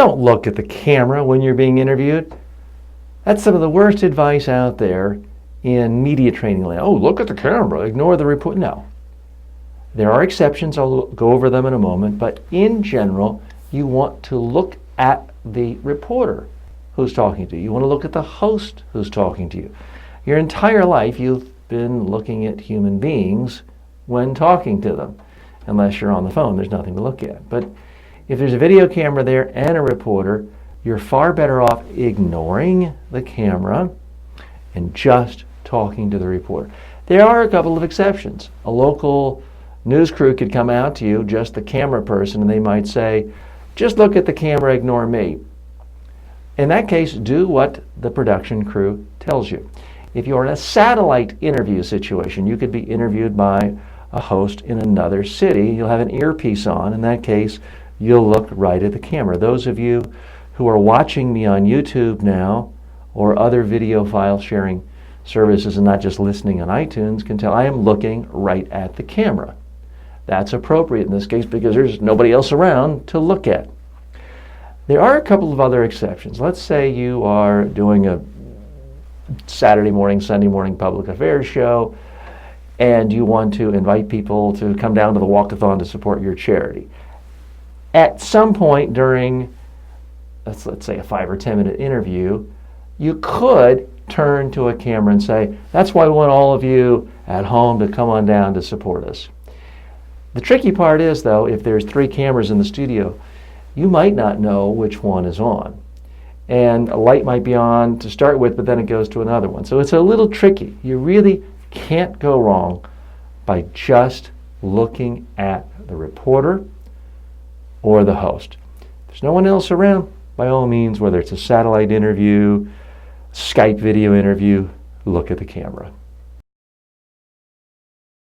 Don't look at the camera when you're being interviewed. That's some of the worst advice out there in media training land. Oh, look at the camera, ignore the report. No. There are exceptions, I'll go over them in a moment, but in general, you want to look at the reporter who's talking to you. You want to look at the host who's talking to you. Your entire life, you've been looking at human beings when talking to them. Unless you're on the phone, there's nothing to look at. But if there's a video camera there and a reporter, you're far better off ignoring the camera and just talking to the reporter. There are a couple of exceptions. A local news crew could come out to you, just the camera person, and they might say, just look at the camera, ignore me. In that case, do what the production crew tells you. If you're in a satellite interview situation, you could be interviewed by a host in another city. You'll have an earpiece on. In that case, you'll look right at the camera. Those of you who are watching me on YouTube now or other video file sharing services and not just listening on iTunes can tell I am looking right at the camera. That's appropriate in this case because there's nobody else around to look at. There are a couple of other exceptions. Let's say you are doing a Saturday morning, Sunday morning public affairs show and you want to invite people to come down to the walkathon to support your charity. At some point during, let's say a 5 or 10 minute interview, you could turn to a camera and say, that's why we want all of you at home to come on down to support us. The tricky part is, though, if there's 3 cameras in the studio, you might not know which one is on. And a light might be on to start with, but then it goes to another one. So it's a little tricky. You really can't go wrong by just looking at the reporter or the host. If there's no one else around, by all means, whether it's a satellite interview, Skype video interview, look at the camera.